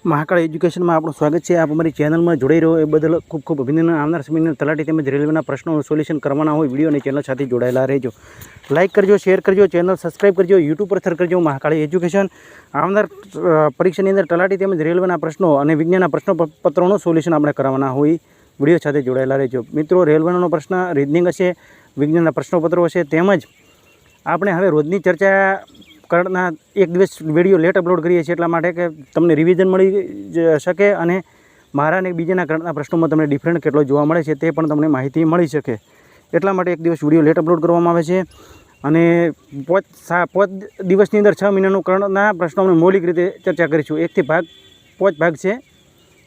Mahakal education में आपનું સ્વાગત છે। આપ અમારી ચેનલમાં જોડાઈ રહ્યો એ બદલ ખૂબ ખૂબ અભિનંદન। આવનાર સમયની તલાટી તેમજ રેલવેના પ્રશ્નોનું સોલ્યુશન કરવાના હોય વિડીયો અને ચેનલ સાથે જોડાયેલા રહેજો। લાઇક કરજો, શેર કરજો, ચેનલ સબસ્ક્રાઇબ કરજો, યુટ્યુબ પર સર્ચ કરજો મહાકાળ એજ્યુકેશન। આવનાર પરીક્ષાની અંદર તલાટી તેમજ રેલવેના પ્રશ્નો અને વિજ્ઞાનના પ્રશ્નપત્રોનું સોલ્યુશન આપણે કરવાના હોય વિડીયો સાથે જોડાયેલા રહેજો। મિત્રો, રેલવેનો પ્રશ્ન, રીઝનિંગ હશે, વિજ્ઞાનના પ્રશ્નપત્રો હશે, તેમજ આપણે હવે રોજની ચર્ચા કરણના એક દિવસ વિડીયો લેટ અપલોડ કરીએ છીએ એટલા માટે કે તમને રિવિઝન મળી શકે અને મારા અને બીજાના કરણના પ્રશ્નોમાં તમને ડિફરન્ટ કેટલો જોવા મળે છે તે પણ તમને માહિતી મળી શકે એટલા માટે એક દિવસ વિડીયો લેટ અપલોડ કરવામાં આવે છે। અને પાંચ દિવસની અંદર 6 મહિનાનું કરણના પ્રશ્નો આપણે મૌલિક રીતે ચર્ચા કરીશું। 1 થી 5 ભાગ છે,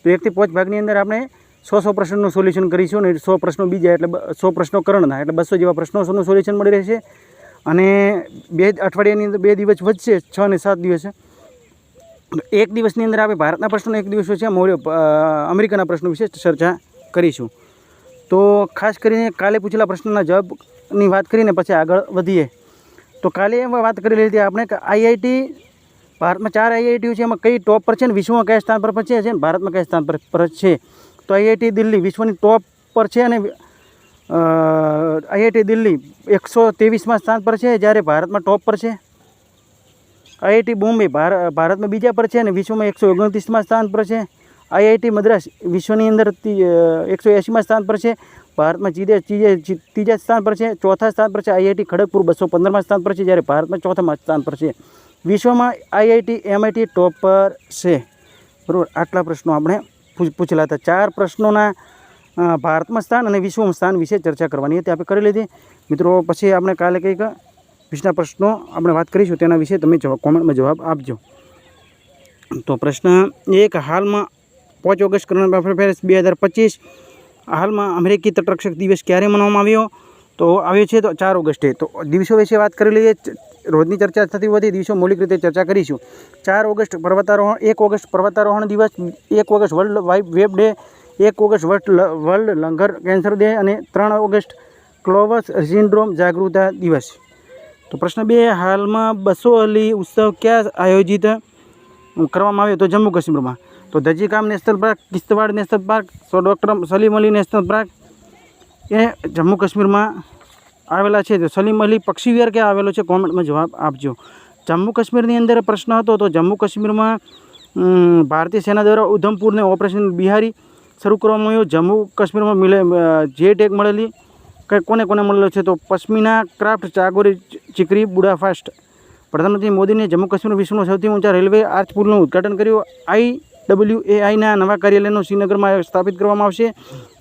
તો 1 થી 5 ભાગની અંદર આપણે 100 પ્રશ્નોનું સોલ્યુશન કરીશું અને 100 પ્રશ્નો બીજા એટલે 100 પ્રશ્નો કરણના એટલે 200 જેવા પ્રશ્નોનું સોલ્યુશન મળી રહેશે। અને 2 અઠવાડિયાની અંદર 2 દિવસ વધશે, 6 અને 7 દિવસે એક દિવસની અંદર આપણે ભારતના પ્રશ્નો, એક દિવસ છે અમેરિકાના પ્રશ્નો વિશે ચર્ચા કરીશું। તો ખાસ કરીને કાલે પૂછેલા પ્રશ્નોના જવાબની વાત કરીને પછી આગળ વધીએ। તો કાલે એમાં વાત કરી લીધી આપણે કે આઈઆઈટી ભારતમાં 4 આઈઆઈટીઓ છે, એમાં કઈ ટોપ પર છે ને વિશ્વમાં કયા સ્થાન પર છે અને ભારતમાં કયા સ્થાન પર છે। તો આઈઆઈટી દિલ્હી વિશ્વની ટોપ પર છે અને આઈઆઈટી દિલ્હી 123માં સ્થાન પર છે, જ્યારે ભારતમાં ટોપ પર છે। આઈઆઈટી બોમ્બે ભારતમાં બીજા પર છે અને વિશ્વમાં 129માં સ્થાન પર છે। આઈઆઈટી મદ્રાસ વિશ્વની અંદર 180માં સ્થાન પર છે, ભારતમાં ત્રીજા સ્થાન પર છે। ચોથા સ્થાન પર છે આઈઆઈટી ખડગપુર 215માં સ્થાન પર છે, જ્યારે ભારતમાં ચોથા સ્થાન પર છે। વિશ્વમાં આઈઆઈટી એમઆઈટી ટોપ પર છે, બરાબર। આટલા પ્રશ્નો આપણે પૂછેલા હતા। 4 પ્રશ્નોના ભારતમાં સ્થાન અને વિશ્વમાં સ્થાન વિશે ચર્ચા કરવાની હતી, આપણે કરી લીધી મિત્રો। પછી આપણે કાલે કંઈક 20ના પ્રશ્નો આપણે વાત કરીશું, તેના વિશે તમે કોમેન્ટમાં જવાબ આપજો। તો પ્રશ્ન 1, હાલમાં 5 ઓગસ્ટ કરંટ અફેર્સ 2025 હાલમાં અમેરિકી તટરક્ષક દિવસ ક્યારે મનાવવામાં આવ્યો? તો આવ્યો છે તો 4 ઓગસ્ટે। તો દિવસો વિશે વાત કરી લઈએ, રોજની ચર્ચા થતી હોવાથી દિવસો મૌલિક રીતે ચર્ચા કરીશું। 4 ઓગસ્ટ પર્વતારોહણ, 1 ઓગસ્ટ પર્વતારોહણ દિવસ, 1 August world web day, 1 August world lung cancer day અને 3 ઓગસ્ટ ક્લોવસ સિન્ડ્રોમ જાગૃતતા દિવસ। તો પ્રશ્ન 2, હાલમાં 200 અલી ઉત્સવ ક્યાં આયોજિત કરવામાં આવ્યો? તો જમ્મુ કાશ્મીરમાં। તો Dachigam national park, Kishtwar national park, doctor Salim Ali national park એ જમ્મુ કાશ્મીરમાં આવેલા છે। તો સલીમ અલી પક્ષી વિહાર ક્યાં આવેલો છે? કોમેન્ટમાં જવાબ આપજો। જમ્મુ કાશ્મીરની અંદર પ્રશ્ન હતો, તો જમ્મુ કાશ્મીરમાં ભારતીય સેના દ્વારા ઉધમપુરને ઓપરેશન બિહારી શરૂ કરવામાં આવ્યું। જમ્મુ કાશ્મીરમાં જે ટેગ મળેલી કોને મળેલો છે? તો પશ્મિના ક્રાફ્ટ, ચાગોરી ચીકરી, બુડાફાસ્ટ। પ્રધાનમંત્રી મોદીને જમ્મુ કાશ્મીર વિશ્વનો સૌથી ઊંચા રેલવે આર્ચ પુલનું ઉદ્ઘાટન કર્યું। IWAIના નવા કાર્યાલયનું શ્રીનગરમાં સ્થાપિત કરવામાં આવશે।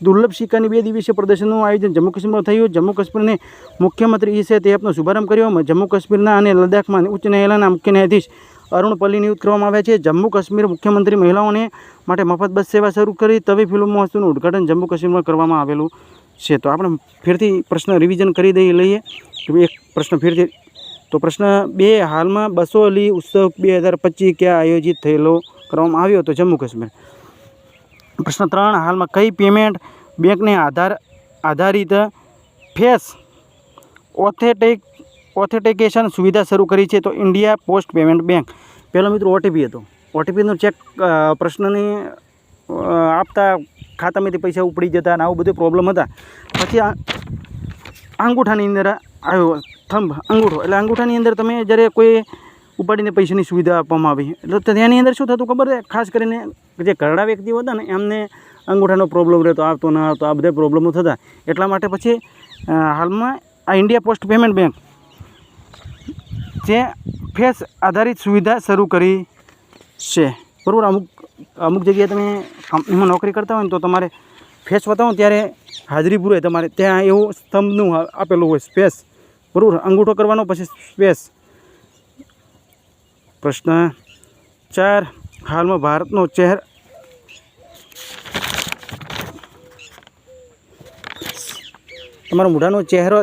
દુર્લભ સિક્કાની 2 દિવસીય પ્રદર્શનનું આયોજન જમ્મુ કાશ્મીરમાં થયું। જમ્મુ કાશ્મીરને મુખ્યમંત્રી ઈસે તેપનો શુભારંભ કર્યો। જમ્મુ કાશ્મીરના અને લદ્દાખમાં ઉચ્ચ ન્યાયાલયના મુખ્ય ન્યાયાધીશ અરુણ પલ્લી નિયુક્ત કરવામાં આવ્યા છે। જમ્મુ કાશ્મીર મુખ્યમંત્રી મહિલાઓને માટે મફત બસ સેવા શરૂ કરી। તવી ફિલ્મ મહોત્સવનું ઉદ્ઘાટન જમ્મુ કાશ્મીરમાં કરવામાં આવેલું છે। તો આપણે ફેરથી પ્રશ્ન રિવિઝન કરી લઈએ, એક પ્રશ્ન ફેરથી। તો પ્રશ્ન 2, હાલમાં 200 અલી ઉત્સવ 2025 ક્યાં આયોજિત કરવામાં આવ્યો? તો જમ્મુ કાશ્મીર। પ્રશ્ન 3, હાલમાં કઈ પેમેન્ટ બેંકને આધારિત ફેસ ઓથેન્ટિકેશન સુવિધા શરૂ કરી છે? તો ઇન્ડિયા પોસ્ટ પેમેન્ટ બેંક। પહેલો મિત્રો ઓટીપી હતો, ઓટીપીનો ચેક પ્રશ્નને આપતા ખાતામાંથી પૈસા ઉપડી જતા અને આવું બધું પ્રોબ્લેમ હતા। પછી અંગૂઠાની અંદર આવ્યો થંભ, અંગૂઠો, એટલે અંગૂઠાની અંદર તમે જ્યારે કોઈ ઉપાડીને પૈસાની સુવિધા આપવામાં આવી, એટલે તેની અંદર શું થતું ખબર છે? ખાસ કરીને જે ઘરડા વ્યક્તિઓ હતા ને એમને અંગૂઠાનો પ્રોબ્લેમ રહેતો, આવતો ન આવતો, આ બધા પ્રોબ્લેમો થતા। એટલા માટે પછી હાલમાં આ ઇન્ડિયા પોસ્ટ પેમેન્ટ બેંક જે ફેસ આધારિત સુવિધા શરૂ કરી છે, બરાબર। અમુક જગ્યાએ તમે કંપનીમાં નોકરી કરતા હોય ને તો તમારે ફેસ બતાવો ત્યારે હાજરી પૂરે તમારે ત્યાં એવું સ્તંભનું આપેલું હોય સ્પેસ, બરાબર, અંગૂઠો કરવાનો પછી સ્પેસ। પ્રશ્ન 4, હાલમાં ભારતનો તમારા મોઢાનો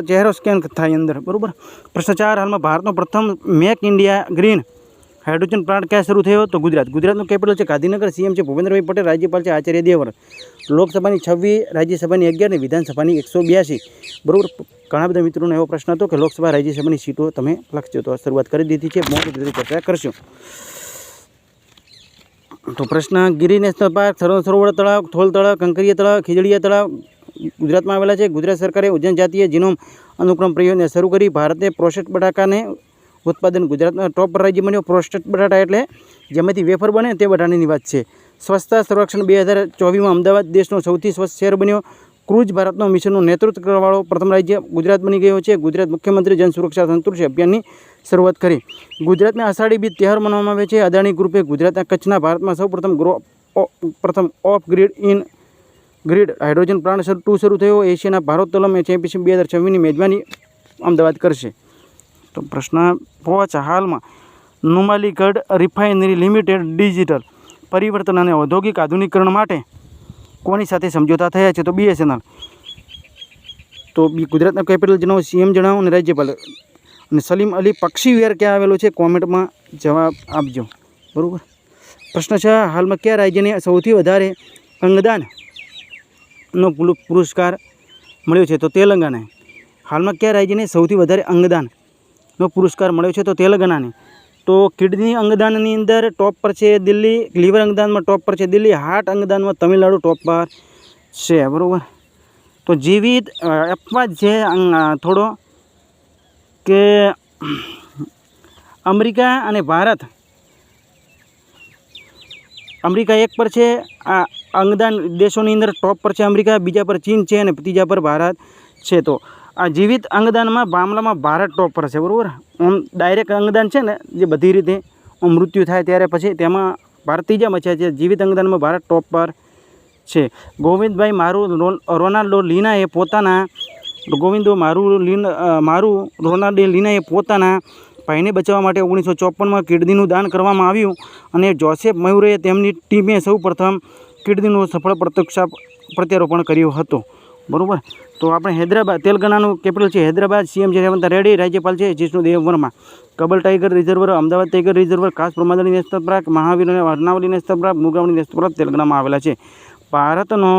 ચહેરો સ્કેન થાય અંદર, બરાબર। પ્રશ્ન 4, હાલમાં ભારતનો પ્રથમ make India green hydrogen plant ક્યાં શરૂ થયો? તો ગુજરાતનું કેપિટલ છે ગાંધીનગર। સીએમ છે ભૂપેન્દ્રભાઈ પટેલ, રાજ્યપાલ છે આચાર્ય દેવવ્રત। લોકસભાની 26, રાજ્યસભાની 11 અને વિધાનસભાની 182, બરાબર। ઘણા બધા મિત્રોનો એવો પ્રશ્ન હતો કે લોકસભા રાજ્યસભાની સીટો તમે લખજો, તો શરૂઆત કરી દીધી છે, મોટી રીતે ચર્ચા કરશું। તો પ્રશ્ન, ગિરી નેશનલ પાર્ક, સરોવર તળાવ, થોલ તળાવ, કંકરિયા તળાવ, ખીજડીયા તળાવ ગુજરાતમાં આવેલા છે. ગુજરાત સરકારે ઉજ્જૈન જાતીય જીનોમ અનુક્રમ પ્રયોગને શરૂ કરી. ભારતે પ્રોસેસ્ડ બટાકાને ઉત્પાદન ગુજરાતમાં ટોપ રાજ્ય બન્યો. પ્રોસેસ્ડ બટાટા એટલે જેમાંથી વેફર બને તે બટાટાની વાત છે. સ્વચ્છતા સર્વેક્ષણ 2024માં અમદાવાદ દેશનો સૌથી સ્વચ્છ શહેર બન્યો. ક્રૂઝ ભારતનો મિશનનું નેતૃત્વ કરવાવાળો પ્રથમ રાજ્ય ગુજરાત બની ગયો છે. ગુજરાત મુખ્યમંત્રી જન સુરક્ષા સંતૃપ્તિ અભિયાનની શરૂઆત કરી. ગુજરાતમાં આષાઢી બીજ તહેવાર મનાવવામાં આવે છે. અદાણી ગ્રુપે ગુજરાતના કચ્છના ભારતમાં પ્રથમ ઓફ ગ્રીડ હાઇડ્રોજન પ્લાન્ટ શરૂ થયો. એશિયાના ભારોત્તોલન ચેમ્પિયનશિપ 2026ની મેજબાની અમદાવાદ કરશે. તો પ્રશ્ન 5, હાલમાં નુમાલીગઢ રિફાઇનરી લિમિટેડ ડિજિટલ પરિવર્તન અને ઔદ્યોગિક આધુનિકરણ માટે કોની સાથે સમજોતા થયા છે? તો BSNL. તો ગુજરાતના કેપિટલ જણાવો, CM જણાવો અને રાજ્યપાલ. અને સલીમ અલી પક્ષી વિહાર ક્યાં આવેલો છે? કોમેન્ટમાં જવાબ આપજો. બરાબર. પ્રશ્ન 6, હાલમાં કયા રાજ્યને સૌથી વધારે અંગદાનનો પુરસ્કાર મળ્યો છે? તો તેલંગાણા. હાલમાં કયા રાજ્યને સૌથી વધારે અંગદાનનો પુરસ્કાર મળ્યો છે? તો તેલંગાણાને. તો કિડની અંગદાનની અંદર ટોપ પર છે દિલ્હી, લીવર અંગદાનમાં ટોપ પર છે દિલ્હી, હાર્ટ અંગદાનમાં તમિલનાડુ ટોપ પર છે. બરાબર. તો જીવિત અપવાદ છે થોડો કે અમેરિકા અને ભારત. અમેરિકા 1 પર છે આ અંગદાન દેશોની અંદર. ટોપ પર છે અમેરિકા, બીજા પર ચીન છે અને ત્રીજા પર ભારત છે. તો આ જીવિત અંગદાનમાં મામલામાં ભારત ટોપ પર છે. બરાબર. આમ ડાયરેક્ટ અંગદાન છે ને, જે બધી રીતે મૃત્યુ થાય ત્યારે પછી તેમાં ભારત ત્રીજામાં છે. જીવિત અંગદાનમાં ભારત ટોપ પર છે. ગોવિંદભાઈ રોનાલ્ડો લીનાએ પોતાના ભાઈને બચાવવા માટે 1954માં કિડનીનું દાન કરવામાં આવ્યું અને જોસેફ મયુરે તેમની ટીમે સૌ પ્રથમ કિડનીનું સફળ પ્રત્યારોપણ કર્યું હતું. બરાબર. તો આપણે હૈદરાબાદ, તેલંગાણાનું કેપિટલ છે હૈદરાબાદ. CM છે રેવંત રેડ્ડી. રાજ્યપાલ છે જિષ્ણુ દેવ Verma. Cable tiger reservoir, Ahmedabad tiger reservoir, ખાસ પ્રમાદણી નેશનલ પાર્ક, મહાવીર અને અરનાવલી નેશનલ પાર્ક, મુગાવણી નેશનલ પાર્ક તેલંગાણામાં આવેલા છે. ભારતનો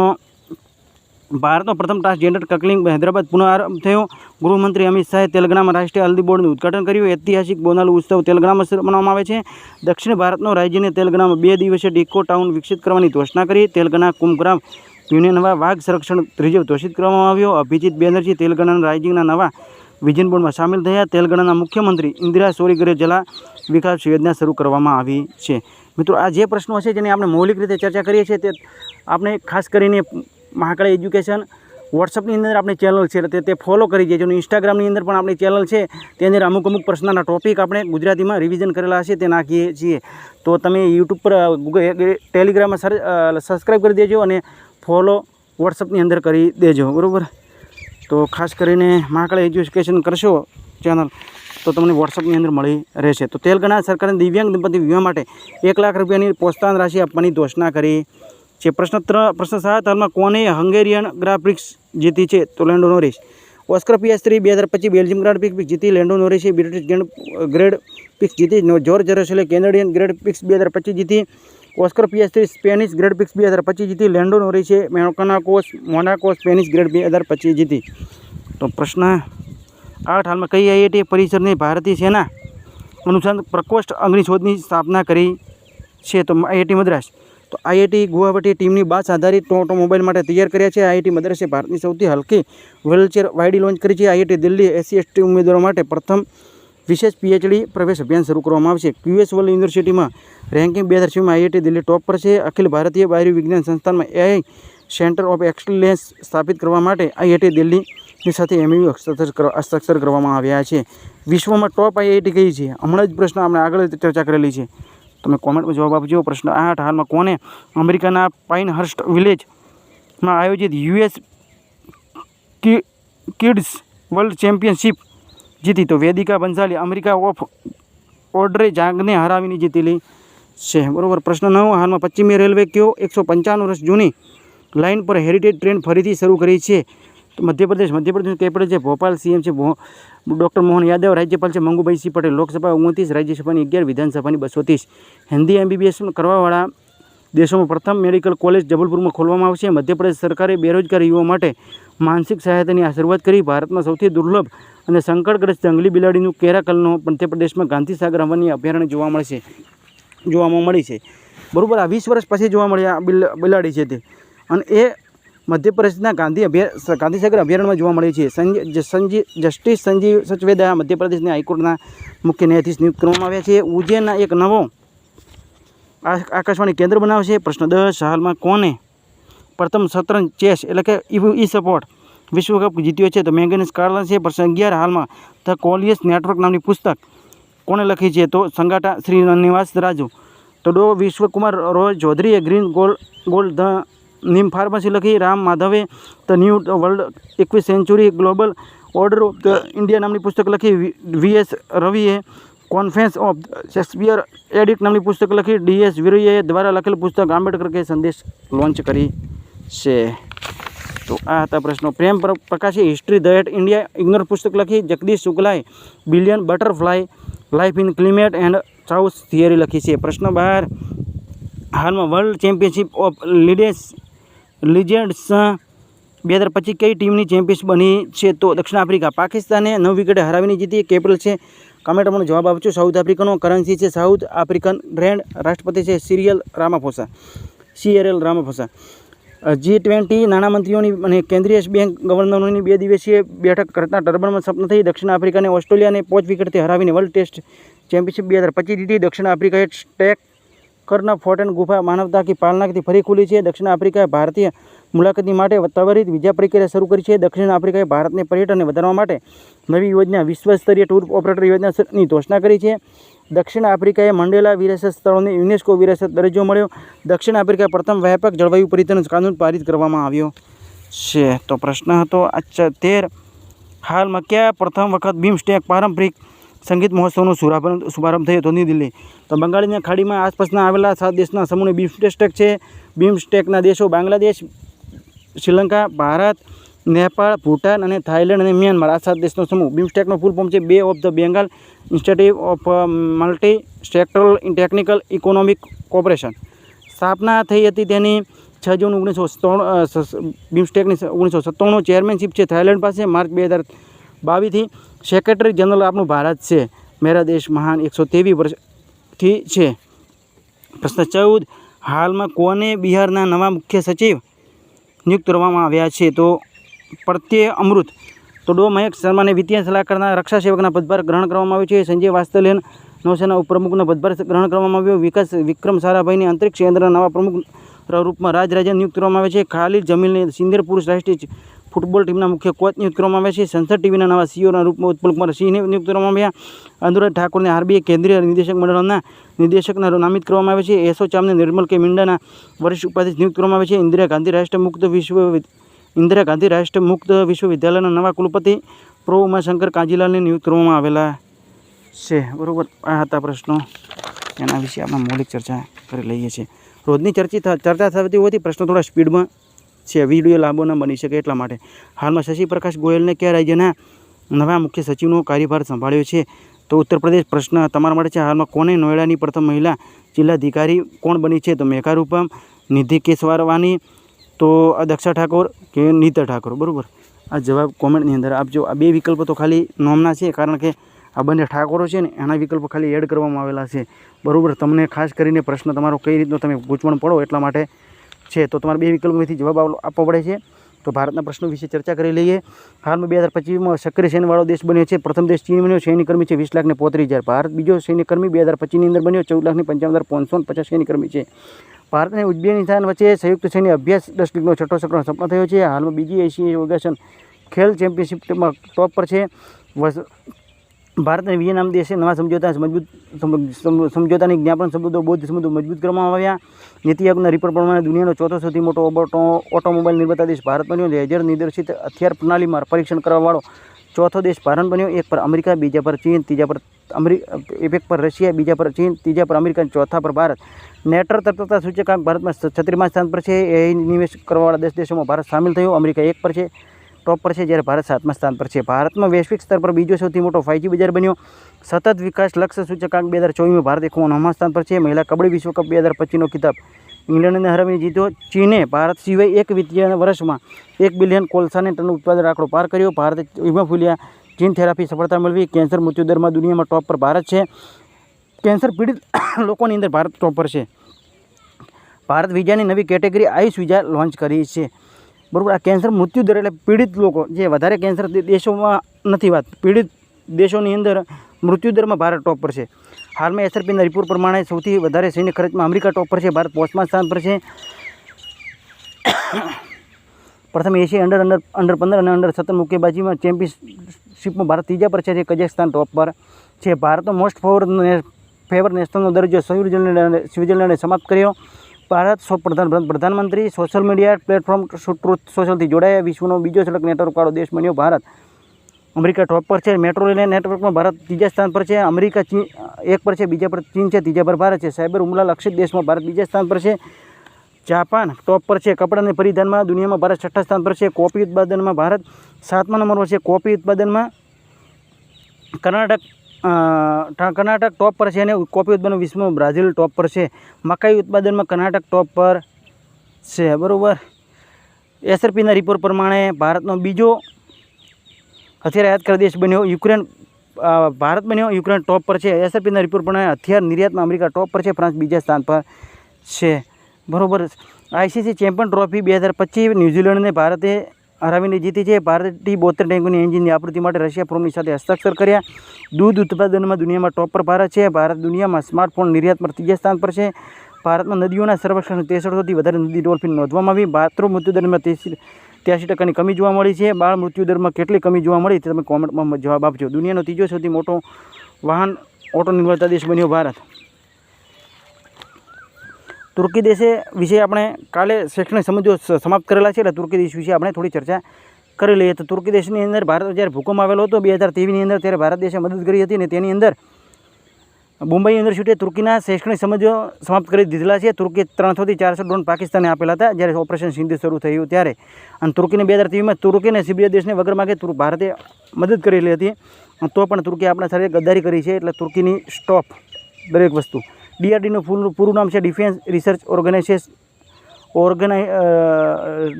પ્રથમ ટ્રાન્સજેન્ડર કકલિંગ હૈદરાબાદ પુનઃઆરંભ થયો. ગૃહમંત્રી અમિત શાહે તેલંગાણામાં રાષ્ટ્રીય હલ્દી બોર્ડનું ઉદઘાટન કર્યું. ઐતિહાસિક બોનાલુ ઉત્સવ તેલંગાણામાં મનાવવામાં આવે છે. દક્ષિણ ભારતનો રાજ્યને તેલંગાણામાં 2 દિવસીય ઇકો ટાઉન વિકસિત કરવાની ઘોષણા કરી. તેલંગાણા કુંભગ્રામ યુનિયન નવા વાઘ સંરક્ષણ રિઝર્વ ઘોષિત કરવામાં આવ્યો. અભિજીત બેનર્જી તેલંગાણા રાજ્યના નવા વિઝન બોર્ડમાં સામેલ થયા. તેલંગાણાના મુખ્યમંત્રી ઇન્દિરા સોરીગરે જલા વિકાસ યોજના શરૂ કરવામાં આવી છે. મિત્રો, આ જે પ્રશ્નો છે જેની આપણે મૌલિક રીતે ચર્ચા કરીએ છીએ તે આપણે ખાસ કરીને મહાકાળી એજ્યુકેશન વોટ્સઅપની અંદર આપણી ચેનલ છે તે ફોલો કરી દેજો. અને ઇન્સ્ટાગ્રામની અંદર પણ આપણી ચેનલ છે તેની અંદર અમુક પ્રશ્નના ટોપિક આપણે ગુજરાતીમાં રિવિઝન કરેલા છે તે નાખીએ છીએ. તો તમે યુટ્યુબ પર ટેલિગ્રામમાં સબસ્ક્રાઈબ કરી દેજો અને ફોલો વોટ્સઅપની અંદર કરી દેજો. બરાબર. તો ખાસ કરીને મહાકાળી એજ્યુકેશન કરશો ચેનલ તો તમને વોટ્સઅપની અંદર મળી રહેશે. તો તેલંગાણા સરકારે દિવ્યાંગ દંપતી વિવાહ માટે 1 લાખ રૂપિયાની પ્રોત્સાહન રાશિ આપવાની ઘોષણા કરી છે. પ્રશ્ન 7, હાલમાં કોને હંગેરિયન ગ્રાન્ડ પ્રિક્સ જીતી છે? તો Lando Norris. Oscar PS3 2025 Belgium grand prix જીતી. લેન્ડો નોરિસે બ્રિટિશ ગ્રેડ પ્રિક્સ જીતી. જોર્જ રસેલે કેનેડિયન ગ્રેડ પ્રિક્સ 2025 જીતી. Oscar PS3 Spanish grade prix 2025 જીતી. લેન્ડો નોરિસે મોનાકો સ્પેનિશ ગ્રેડ 2025 જીતી. તો પ્રશ્ન 8, હાલમાં કઈ IIT પરિસરની ભારતીય સેના અનુસંધાન પ્રકોષ્ઠ અગ્નિશોધની સ્થાપના કરી છે? તો IIT મદ્રાસ. તો IIT ગુવાહાટી ટીમની બાસ આધારિત ઓટોમોબાઈલ માટે તૈયાર કર્યા છે. IIT મદ્રાસે ભારતની સૌથી હલકી વ્હીલચેર વાયડી લોન્ચ કરી છે. IIT દિલ્હી SC/ST ઉમેદવારો માટે પ્રથમ વિશેષ PhD પ્રવેશ અભિયાન શરૂ કરવામાં આવશે. QS વર્લ્ડ યુનિવર્સિટીમાં રેન્કિંગ 2026માં IIT દિલ્હી ટોપ પર છે. Akhil Bharatiya આયુર્વિજ્ઞાન સંસ્થાનમાં AI centre of excellence સ્થાપિત કરવા માટે IIT દિલ્હીની સાથે MOU હસ્તાક્ષર કરવામાં આવ્યા છે. વિશ્વમાં ટોપ IIT કઈ છે? હમણાં જ પ્રશ્ન આપણે આગળ ચર્ચા કરેલી છે. તમે કોમેન્ટમાં જવાબ આપજો. પ્રશ્ન 8, હાલમાં કોને અમેરિકાના પાઇનહર્સ્ટ વિલેજમાં આયોજિત US કિડ્સ વર્લ્ડ ચેમ્પિયનશિપ જીતી? તો Vedika Bansali America of Audrey જાંગને હરાવીને જીતેલી છે. બરાબર. પ્રશ્ન 9, હાલમાં પશ્ચિમી રેલવે કયો 155 વર્ષ જૂની લાઇન પર હેરિટેજ ટ્રેન ફરીથી શરૂ કરી છે? તો મધ્યપ્રદેશનું કેપિટલ છે ભોપાલ. CM છે ડૉક્ટર મોહન યાદવ. રાજ્યપાલ છે મંગુભાઈ સિંહ પટેલ. લોકસભા 29, રાજ્યસભાની 11, વિધાનસભાની 230. હિન્દી MBBS કરવાવાળા દેશોમાં પ્રથમ મેડિકલ કોલેજ જબલપુરમાં ખોલવામાં આવશે. મધ્યપ્રદેશ સરકારે બેરોજગાર યુવાનો માટે માનસિક સહાયતાની આ શરૂઆત કરી. ભારતમાં સૌથી દુર્લભ અને સંકટગ્રસ્ત જંગલી બિલાડીનું કેરાકલનો મધ્યપ્રદેશમાં ગાંધીસાગર હવનની અભયારણ્ય જોવામાં મળી છે. બરાબર. આ 20 વર્ષ પછી જોવા મળી આ બિલાડી છે તે, અને એ મધ્યપ્રદેશના ગાંધીસાગર અભયારણ્યમાં જોવા મળે છે. જસ્ટિસ સંજીવ સચવેદા મધ્યપ્રદેશના હાઈકોર્ટના મુખ્ય ન્યાયાધીશ નિયુક્ત કરવામાં આવ્યા છે. ઉજ્જૈનના એક નવો આકાશવાણી કેન્દ્ર બનાવશે. પ્રશ્ન 10, હાલમાં કોને પ્રથમ શતરંજ ચેસ એટલે કે ઈ સ્પોર્ટ વિશ્વકપ જીત્યો છે? તો મેગ્નસ કાર્લસન છે. પ્રશ્ન 11, હાલમાં ધ કોલિયસ નેટવર્ક નામની પુસ્તક કોણે લખી છે? તો સંગાટા શ્રીનિવાસ રાજુ. તો વિશ્વકુમાર રોય ચૌધરીએ green gold the neem pharmacy લખી. રામ માધવે the new world 21th century global order of the India નામની પુસ્તક લખી. વી.એસ. રવિએ કોન્ફરન્સ ઓફ શેક્સપિયર એડિટ નામની પુસ્તક લખી. ડી.એસ. વિરોઈએ દ્વારા લખેલ પુસ્તક આંબેડકર કે સંદેશ લોન્ચ કરી છે. તો આ હતા પ્રશ્નો. પ્રેમ પ્રકાશે history the at India ignore પુસ્તક લખી. જગદીશ શુક્લાએ billion butterfly life in climate and south theory લખી છે. પ્રશ્ન 12, હાલમાં વર્લ્ડ ચેમ્પિયનશિપ ઓફ લીજેન્ડ્સ 2025 કઈ ટીમની ચેમ્પિયન્સ બની છે? તો દક્ષિણ આફ્રિકા. પાકિસ્તાને 9 વિકેટે હરાવીને જીતી. કેપિટલ છે કમેન્ટમાં જવાબ આપજો. સાઉથ આફ્રિકાનો. કરન્સી છે સાઉથ આફ્રિકન રેન્ડ. રાષ્ટ્રપતિ છે સીરીયલ રામાફોસા. G20 નાણામંત્રીઓની અને કેન્દ્રીય બેંક ગવર્નરોની 2 દિવસીય બેઠક કરતા ટર્બનમાં સફળ થઈ. દક્ષિણ આફ્રિકાને ઓસ્ટ્રેલિયાને 5 વિકેટથી હરાવીને વર્લ્ડ ટેસ્ટ ચેમ્પિયનશિપ 2025 જીતી. દક્ષિણ આફ્રિકાએ સ્ટેક કરના ફોર્ટેન ગુફા માનવતા કી પાલનાથી ફરી ખુલી છે. દક્ષિણ આફ્રિકાએ ભારતીય મુલાકાતી માટે ત્વરિત વિઝા પ્રક્રિયા શરૂ કરી છે. દક્ષિણ આફ્રિકાએ ભારતને પર્યટનને વધારવા માટે નવી યોજના વિશ્વ સ્તરીય ટૂર ઓપરેટર યોજનાની ઘોષણા કરી છે. દક્ષિણ આફ્રિકાએ મંડેલા વિરાસત સ્થળોને યુનેસ્કો વિરાસત દરજ્જો મળ્યો. દક્ષિણ આફ્રિકા પ્રથમ વ્યાપક જળવાયુ પરિવર્તન કાનૂન પારિત કરવામાં આવ્યો છે. તો પ્રશ્ન હતો 13, હાલમાં ક્યાં પ્રથમ વખત બિમસ્ટેક પારંપરિક સંગીત મહોત્સવનો શુભારંભ થયો? તો ન્યૂ દિલ્હી. તો બંગાળની ખાડીમાં આસપાસના આવેલા 7 દેશના સમૂહને બિમસ્ટેક છે. બિમસ્ટેકના દેશો બાંગ્લાદેશ, શ્રીલંકા, ભારત, નેપાળ, ભૂટાન અને થાઇલેન્ડ અને મ્યાનમાર. આ 7 દેશનો સમૂહ. બિમસ્ટેકનો ફૂલ ફોર્મ છે બે of the Bengal institute of multi sectoral technical economic cooperation. સ્થાપના થઈ હતી તેની 6 જૂન 1997. બિમસ્ટેકની 1997 ચેરમેનશીપ છે થાઇલેન્ડ પાસે. માર્ચ 2022થી સેક્રેટરી જનરલ આપણું ભારત છે. મેરા દેશ મહાન 123 વર્ષથી છે. પ્રશ્ન 14, હાલમાં કોને બિહારના નવા મુખ્ય સચિવ નિયુક્ત કરવામાં આવ્યા છે? તો પ્રત્યય અમૃત. તો મયંક શર્માને વિત્તીય સલાહકારના રક્ષા સેવકના પદભાર ગ્રહણ કરવામાં આવ્યો છે. સંજય વાત્સલ્યન નૌસેના ઉપપ્રમુખનો પદભાર ગ્રહણ કરવામાં આવ્યો. વિક્રમ સારાભાઈને અંતરિક્ષ કેન્દ્રના નવા પ્રમુખ રૂપમાં રાજરાજન નિયુક્ત કરવામાં આવે છે. ખાલિદ જમીલને સિનિયર પુરુષ રાષ્ટ્રીય ફૂટબોલ ટીમના મુખ્ય કોચ નિયુક્ત કરવામાં આવ્યા છે. સંસદ ટીવીના નવા સીઈઓના રૂપમાં ઉત્પલ કુમાર સિંહને નિયુક્ત કરવામાં આવ્યા. અનુરાગ ઠાકુરને આરબીઆઈ કેન્દ્રીય નિદેશક મંડળના નિદેશકના નામિત કરવામાં આવે છે. એસો ચામને નિર્મલ કે મિંડાના વરિષ્ઠ ઉપાધ્યક્ષ નિયુક્ત કરવામાં આવે છે. ઇન્દિરા ગાંધી રાષ્ટ્રીય મુક્ત વિશ્વવિદ્યાલયના નવા કુલપતિ પ્રો ઉમાશંકર કાંજીલાલને નિયુક્ત કરવામાં આવેલા છે. બરાબર. આ હતા પ્રશ્નો, એના વિશે આપણે મૌલિક ચર્ચા કરી લઈએ છીએ. રોજની ચર્ચા થતી હોવાથી પ્રશ્નો થોડા સ્પીડમાં છે. વિડીયો લાંબો ન બની શકે એટલા માટે. હાલમાં શશી પ્રકાશ ગોયલને કયા રાજ્યના નવા મુખ્ય સચિવનો કાર્યભાર સંભાળ્યો છે? તો ઉત્તર પ્રદેશ. પ્રશ્ન તમારા માટે છે, હાલમાં કોને નોએડાની પ્રથમ મહિલા જિલ્લાધિકારી કોણ બની છે? તો મેઘા રૂપમ, નિધિ કેસવારવાની, તો દક્ષા ઠાકોર કે નીતા ઠાકોર. બરાબર. આ જવાબ કોમેન્ટની અંદર આપજો. આ 2 વિકલ્પો તો ખાલી નોમના છે, કારણ કે આ બંને ઠાકોરો છે ને એના વિકલ્પો ખાલી એડ કરવામાં આવેલા છે. બરાબર. તમને ખાસ કરીને પ્રશ્ન તમારો કઈ રીતનો તમે ગૂંચવણ પડો એટલા માટે છે. તો તમારે 2 વિકલ્પોમાંથી જવાબ આપવો પડે છે. તો ભારતના પ્રશ્નો વિશે ચર્ચા કરી લઈએ. હાલમાં 2025માં સક્રિય સૈન્યવાળો દેશ બન્યો છે. પ્રથમ દેશ ચીન બન્યો. સૈન્યકર્મી છે 20,35,000. ભારત બીજો સૈન્યકર્મી 2025ની અંદર બન્યો. 14,55,550 સૈન્યકર્મી છે. ભારત અને ઉઝબેકિસ્તાન વચ્ચે સંયુક્ત સૈન્ય અભ્યાસ 10 લીગનો 6ઠ્ઠો સફળ થયો છે. હાલમાં બીજી એશિયાઈ યોગાસન ખેલ ચેમ્પિયનશિપમાં ટોપ પર છે. ભારત અને વિયેતનામ દેશે નવા સમજોતાની જ્ઞાપન સંબંધો બૌદ્ધ સંબંધો મજબૂત કરવામાં આવ્યા. નીતિ આયોગના રિપોર્ટ પ્રમાણે દુનિયાનો 4થો સૌથી મોટો ઓટોમોબાઈલ નિર્માતા દેશ ભારત બન્યો. લેઝર નિર્દેશિત હથિયાર પ્રણાલીમાં પરીક્ષણ કરવાવાળો 4થો દેશ ભારત બન્યો. 1 પર અમેરિકા, બીજા પર ચીન, ત્રીજા પર એક પર રશિયા, બીજા પર ચીન, ત્રીજા પર અમેરિકા, ચોથા પર ભારત. નેટર તત્પરતા સૂચકાંક ભારતમાં 36મા સ્થાન પર છે. એ નિવેશ કરવાવાળા 10 દેશોમાં ભારત સામેલ થયો. અમેરિકા 1 પર છે, ટોપ પર છે, જ્યારે ભારત 7મા સ્થાન પર છે. ભારતમાં વૈશ્વિક સ્તર પર બીજો સૌથી મોટો 5G બજાર બન્યો. સતત વિકાસ લક્ષ્ય સૂચકાંક 2024માં ભારત 91મા સ્થાન પર છે. મહિલા કબડ્ડી વિશ્વકપ 2025નો ખિતાબ ઇંગ્લેન્ડને હરાવીને જીત્યો. ચીને ભારત સિવાય એક વિત્તીય વર્ષમાં 1 બિલિયન કોલસાને ટન ઉત્પાદન આંકડો પાર કર્યો. ભારતે હિમોફિલિયા જીન થેરાપી સફળતા મેળવી. કેન્સર મૃત્યુદરમાં દુનિયામાં ટોપ પર ભારત છે. કેન્સર પીડિત લોકોની અંદર ભારત ટોપ પર છે. ભારત વિઝાની નવી કેટેગરી આયુષ વિઝા લોન્ચ કરી છે, બરાબર. આ કેન્સર મૃત્યુદર એટલે પીડિત લોકો જે વધારે કેન્સર દેશોમાં નથી વાત, પીડિત દેશોની અંદર મૃત્યુદરમાં ભારત ટોપ પર છે. હાલમાં SRPના રિપોર્ટ પ્રમાણે સૌથી વધારે સૈન્ય ખર્ચમાં અમેરિકા ટોપ પર છે, ભારત 5મા સ્થાન પર છે. પ્રથમ એશિયા અંડર 15 અને અંડર 17 મુક્કેબાજીમાં ચેમ્પિયનશિપમાં ભારત 3જા પર છે, કઝાકસ્તાન ટોપ પર છે. ભારતનો મોસ્ટ ફેવર નેશનલનો દરજ્જો સ્વિટ્ઝરલેન્ડે સમાપ્ત કર્યો. ભારત પ્રધાનમંત્રી સોશિયલ મીડિયા પ્લેટફોર્મ ટ્રુથ સોશિયલથી જોડાયા, વિશ્વનો બીજો સડક નેટવર્કવાળો દેશ બન્યો. ભારત અમેરિકા ટોપ પર છે. મેટ્રો રેલ નેટવર્કમાં ભારત 3જા સ્થાન પર છે. અમેરિકા 1 પર છે, બીજા પર ચીન છે, 3જા પર ભારત છે. સાયબર હુમલા લક્ષિત દેશમાં ભારત 2જા સ્થાન પર છે. જાપાન ટોપ પર છે. કપડાં અને પરિધાનમાં દુનિયામાં ભારત 6ઠ્ઠા સ્થાન પર છે. કોફી ઉત્પાદનમાં ભારત 7મા નંબર પર છે. કોફી ઉત્પાદનમાં કર્ણાટક ટોપ પર છે અને કોફી ઉત્પાદન વિશ્વમાં બ્રાઝિલ ટોપ પર છે. મકાઈ ઉત્પાદનમાં કર્ણાટક ટોપ પર છે, બરાબર. SRPના રિપોર્ટ પ્રમાણે ભારતનો બીજો હથિયાર આયાતકાર દેશ બન્યો યુક્રેન, ભારત બન્યો. યુક્રેન ટોપ પર છે. SRPના રિપોર્ટ પ્રમાણે હથિયાર નિર્યાતમાં અમેરિકા ટોપ પર છે, ફ્રાન્સ 2જા સ્થાન પર છે, બરાબર. ICC ચેમ્પિયન ટ્રોફી 2025 ન્યૂઝીલેન્ડને ભારતે હરાવીને જીતી છે. ભારતે T-72 ટેન્કોની એન્જિનની આપૃત્તિ માટે રશિયા પ્રોમની સાથે હસ્તાક્ષર કર્યા. દૂધ ઉત્પાદનમાં દુનિયામાં ટોપ પર ભારત છે. ભારત દુનિયામાં સ્માર્ટફોન નિર્યાતમાં 3જા સ્થાન પર છે. ભારતમાં નદીઓના સંરક્ષણ 63થી વધારે નદી ડોલ્ફિન નોંધવામાં આવી. માતૃ મૃત્યુદરમાં 83% કમી જોવા મળી છે. બાળ મૃત્યુદરમાં કેટલી કમી જોવા મળી તે તમે કોમેન્ટમાં જવાબ આપજો. દુનિયાનો ત્રીજો સૌથી મોટો વાહન ઓટો નિર્માતા દેશ બન્યો ભારત. તુર્કી દેશે વિશે આપણે કાલે શૈક્ષણિક સમજો સમાપ્ત કરેલા છે, એટલે તુર્કી દેશ વિશે આપણે થોડી ચર્ચા કરી લઈએ. તો તુર્કી દેશની અંદર ભારત જ્યારે ભૂકંપ આવેલો હતો 2023ની અંદર, ત્યારે ભારત દેશે મદદ કરી હતી, ને તેની અંદર મુંબઈ યુનિવર્સિટીએ તુર્કીના શૈક્ષણિક સમજો સમાપ્ત કરી દીધેલા છે. તુર્કી 300 થી 400 ડ્રોન પાકિસ્તાનને આપેલા હતા જ્યારે ઓપરેશન સિંધુ શરૂ થયું ત્યારે. અને તુર્કીને 2023માં તુર્કી અને સિરિયા દેશને વગર માગે ભારતે મદદ કરેલી હતી, તો પણ તુર્કી આપણા સાથે ગદ્દારી કરી છે. એટલે તુર્કીની સ્ટોપ દરેક વસ્તુ. DRDનું પૂરું નામ છે ડિફેન્સ રિસર્ચ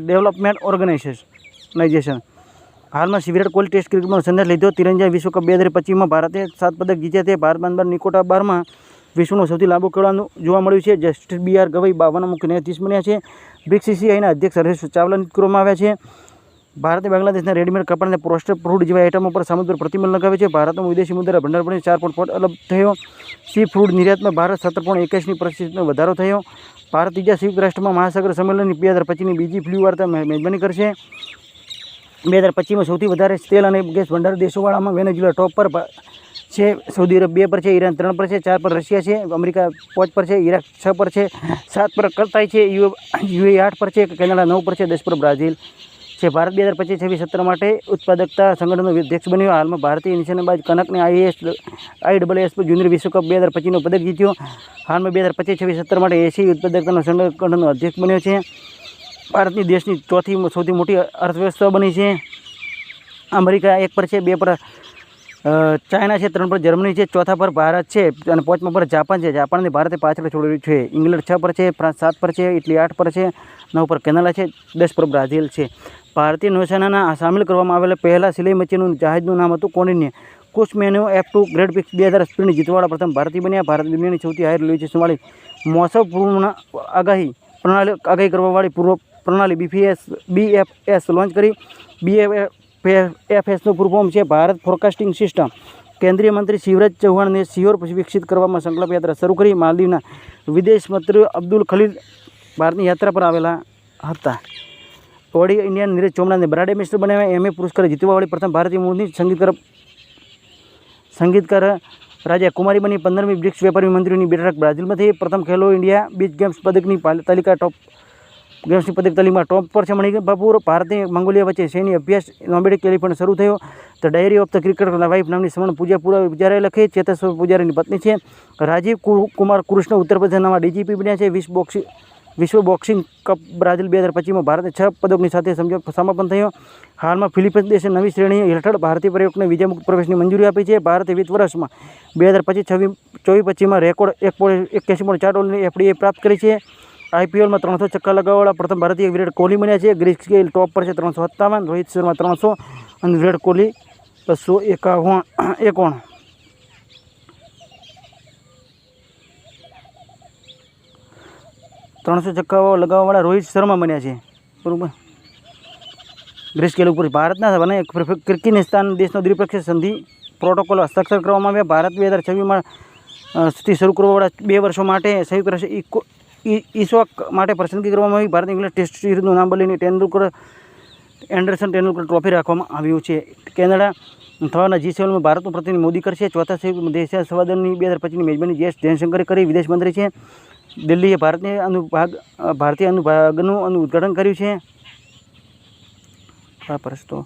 ડેવલપમેન્ટ ઓર્ગેનાઇઝેશન. હાલમાં વિરાટ કોહલી ટેસ્ટ ક્રિકેટમાં સંન્યાસ લીધો. તિરંજા વિશ્વકપ 2025માં ભારતે 7 પદક જીત્યા તે. ભારત બાર નિકોટા બારમાં વિશ્વનો સૌથી લાંબો ખેલાડો જોવા મળ્યું છે. જસ્ટિસ BR ગવાઈ 52 મુખ્ય ન્યાયાધીશ બન્યા છે. BRICS-CCIના અધ્યક્ષ હરેશ ચાવલા નિયુક્ત કરવામાં આવ્યા છે. ભારતે બાંગ્લાદેશના રેડીમેડ કપડા અને પ્રોસેસ્ડ ફૂડ જેવા આઇટમો પર સામે પર પ્રતિબંધ લગાવ્યો છે. ભારતનો વિદેશી મુદ્રા ભંડાર પણ 4.5 અલગ થયો. સી ફૂડ નિર્યાતમાં ભારત 17.21% વધારો થયો. ભારત 3જા સંયુક્ત રાષ્ટ્રમાં મહાસાગર સંમેલનની 2025ની બીજી ફ્લ્યુ વાર્તા મેજબાની કરશે. 2025માં સૌથી વધારે તેલ અને ગેસ ભંડાર દેશોવાળામાં વેનેઝુએલા ટોપ પર છે. સાઉદી અરબ 2 પર છે. ઈરાન 3 પર છે. 4 પર રશિયા છે. અમેરિકા 5 પર છે. ઈરાક 6 પર છે. 7 પર કતાર છે. UAE 8 પર છે. કેનેડા 9 પર છે. 10 પર બ્રાઝિલ છે. ભારત 2025-26 સત્ર માટે ઉત્પાદકતા સંગઠનનો અધ્યક્ષ બન્યો. હાલમાં ભારતીય નિશાનેબાજ કનકને IAAS જુનિયર વિશ્વકપ 2025નો પદક જીત્યો. હાલમાં 2025-26 સત્ર માટે એશિયાઈ ઉત્પાદકતાનો સંગઠનનો અધ્યક્ષ બન્યો છે. ભારતની દેશની ચોથી સૌથી મોટી અર્થવ્યવસ્થા બની છે. અમેરિકા 1 પર છે. 2 પર ચાઇના છે. 3 પર જર્મની છે. 4થા પર ભારત છે અને 5મા પર જાપાન છે. જાપાનને ભારતે પાછળ છોડ્યું છે. ઇંગ્લેન્ડ 6 પર છે. ફ્રાન્સ 7 પર છે. ઇટલી 8 પર છે. 9 પર કેનેડા છે. 10 પર બ્રાઝિલ છે. ભારતીય નૌસેનાના સામેલ કરવામાં આવેલા પહેલા સિલાઈ મશીનનું જહાજનું નામ હતું કોન્ડિન્ય. કુશમેનો F2 ગ્રેડ પિક્સ 2000 સ્પીડની જીતવાળા પ્રથમ ભારતીય બન્યા. ભારત દુનિયાની સૌથી હાઈ લોહીચીવાળી મોસમ પૂર્ણ આગાહી કરવાવાળી પૂર્વ પ્રણાલી BFS લોન્ચ કરી. BFSનું પૂરું ફોર્મ છે ભારત ફોરકાસ્ટિંગ સિસ્ટમ. કેન્દ્રીય મંત્રી શિવરાજ ચૌહાણને સિયોર વિકસિત કરવામાં સંકલ્પ યાત્રા શરૂ કરી. માલદીવના વિદેશ મંત્રી અબ્દુલ ખલીલ ભારતની યાત્રા પર આવેલા હતા. ઓડી ઇન્ડિયન નીરજ ચોપડાને બ્રાન્ડ એમ્બેસેડર બનાવ્યા. MA પુરસ્કાર જીતવાવાળી પ્રથમ ભારતીય મૂળની સંગીતકાર રાજા કુમારી બની. 15મી બ્રિક્સ વેપારી મંત્રીઓની બેઠક બ્રાઝિલમાં થઈ. પ્રથમ ખેલો ઇન્ડિયા બીચ ગેમ્સ પદકની તાલિકા તાલીમમાં ટોપ પર છે મણિકા બાપુર. ભારતે મંગોલિયા વચ્ચે સૈન્ય અભ્યાસ નોબેડિક એલિફન્ટ શરૂ થયો. The diary of the cricketer wife નામની સમણ પૂજારે લખી. ચેતેશ્વર પૂજારીની પત્ની છે. રાજીવ કુમાર કૃષ્ણ ઉત્તર પ્રદેશના DGP બન્યા છે. વિશ્વ બોક્સિંગ કપ બ્રાઝિલ 2025માં ભારતે 6 પદકોની સાથે સમાપન થયો. હાલમાં ફિલિપાઇન્સ દેશે નવી શ્રેણી હેઠળ ભારતીય પર્યટકોને વિઝામુક્ત પ્રવેશની મંજૂરી આપી છે. ભારતે 20 વર્ષમાં 2025-26 રેકોર્ડ $81.4 FDA પ્રાપ્ત કરી છે. IPLમાં 300 છક્કા લગાવવાવાળા પ્રથમ ભારતીય વિરાટ કોહલી બન્યા છે. ગ્રીક સ્કેલ ટોપ પર છે 357, રોહિત શર્મા 300 અને વિરાટ કોહલી 251. 300 છક્કાઓ લગાવવાવાળા રોહિત શર્મા બન્યા છે, બરાબર. ગ્રે સ્કેલ ઉપર ભારતના અને કિર્ગિસ્તાન દેશનો દ્વિપક્ષીય સંધિ પ્રોટોકોલ હસ્તાક્ષર કરવામાં આવ્યા. ભારત 2026માં થી શરૂ કરવાવાળા 2 વર્ષો માટે સંયુક્ત રાષ્ટ્ર ઇસોક માટે પસંદગી કરવામાં આવી. ભારત ઇંગ્લેન્ડ ટેસ્ટ સિરીઝનું નામ બદલીને એન્ડરસન ટેન્ડુલકર ટ્રોફી રાખવામાં આવ્યું છે. કેનેડા થવાના G7માં ભારતનું પ્રતિનિધિત્વ મોદી કરશે. ચોથા સંયુક્ત દેશીય સંવાદની 2025ની મેજબાની એસ જયશંકરે કરી. વિદેશ મંત્રી છે. દિલ્હીએ ભારતીય અનુભાગનું ઉદ્ઘાટન કર્યું છે. તો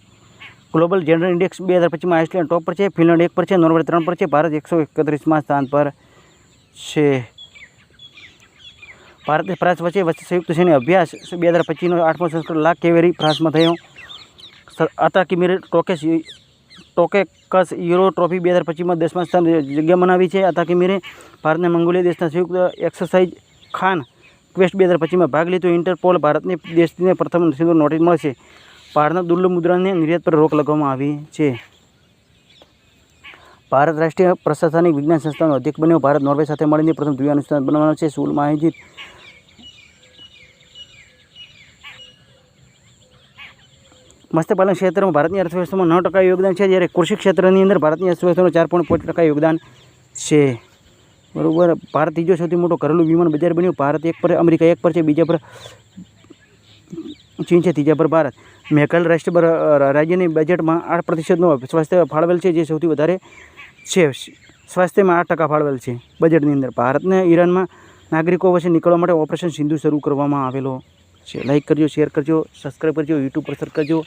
ગ્લોબલ જેન્ડર ઇન્ડેક્સ 2025માં આઇસલેન્ડ ટોપ પર છે, ફિનલેન્ડ 1 પર છે, નોર્વે 3 પર છે, ભારત 131માં સ્થાન પર છે. ભારત ફ્રાન્સ વચ્ચે સંયુક્ત સૈન્ય અભ્યાસ 2025નો 8મો સંસ્કરણ લાખ કેવેરી ફ્રાન્સમાં થયો. અતાકીમીર ટોકેકસ યુરો ટ્રોફી 2025માં 10મા સ્થાન જગ્યા બનાવી છે. અતાકીમીરે ભારતને મંગોલિયા દેશના સંયુક્ત એક્સરસાઇઝ ખાન ક્વેસ્ટ 2025માં ભાગ લીધો. ઇન્ટરપોલ ભારતને દેશને પ્રથમ નોટિસ મળશે. ભારતના દુર્લભ મુદ્રાને નિર્યાત પર રોક લગાવવામાં આવી છે. ભારત રાષ્ટ્રીય પ્રશાસનિક વિજ્ઞાન સંસ્થાનો અધ્યક્ષ બન્યો. ભારત નોર્વે સાથે મળીને પ્રથમ દ્વિ અનુસંધાન બનાવવાનો છે. સુલમાં આયોજિત મત્સ્યપાલન ક્ષેત્રમાં ભારતની અર્થવ્યવસ્થામાં 9% યોગદાન છે, જ્યારે કૃષિ ક્ષેત્રની અંદર ભારતની અર્થવ્યવસ્થાનો 4.5% યોગદાન છે, બરાબર. ભારત ત્રીજો સૌથી મોટો ઘરેલું વિમાન બજાર બન્યું. ભારત 1 પર, અમેરિકા 1 પર છે, બીજા પર ચીન છે, ત્રીજા પર ભારત. મેઘાલય રાજ્યની બજેટમાં 8%નો સ્વાસ્થ્ય ફાળવેલ છે, જે સૌથી વધારે છે. સ્વાસ્થ્યમાં 8% ફાળવેલ છે બજેટની અંદર. ભારતને ઈરાનમાં નાગરિકો વચ્ચે નીકળવા માટે ઓપરેશન સિંધુ શરૂ કરવામાં આવેલો છે. લાઇક કરજો, શેર કરજો, સબસ્ક્રાઈબ કરજો, યુટ્યુબ પર સર્ચ કરજો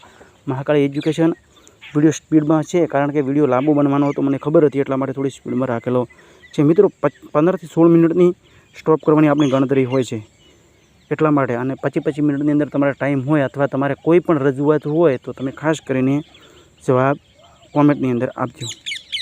મહાકાળી એજ્યુકેશન. વિડીયો સ્પીડમાં છે કારણ કે વિડીયો લાંબો બનવાનો હતો, મને ખબર હતી, એટલા માટે થોડી સ્પીડમાં રાખેલો છે. મિત્રો 15 થી 16 મિનિટની સ્ટોપ કરવાની આપણી ગણતરી હોય છે, એટલા માટે. અને 25 મિનિટની અંદર તમારે ટાઈમ હોય અથવા તમારે કોઈ પણ રજૂઆત હોય તો તમે ખાસ કરીને જવાબ કોમેન્ટની અંદર આપજો.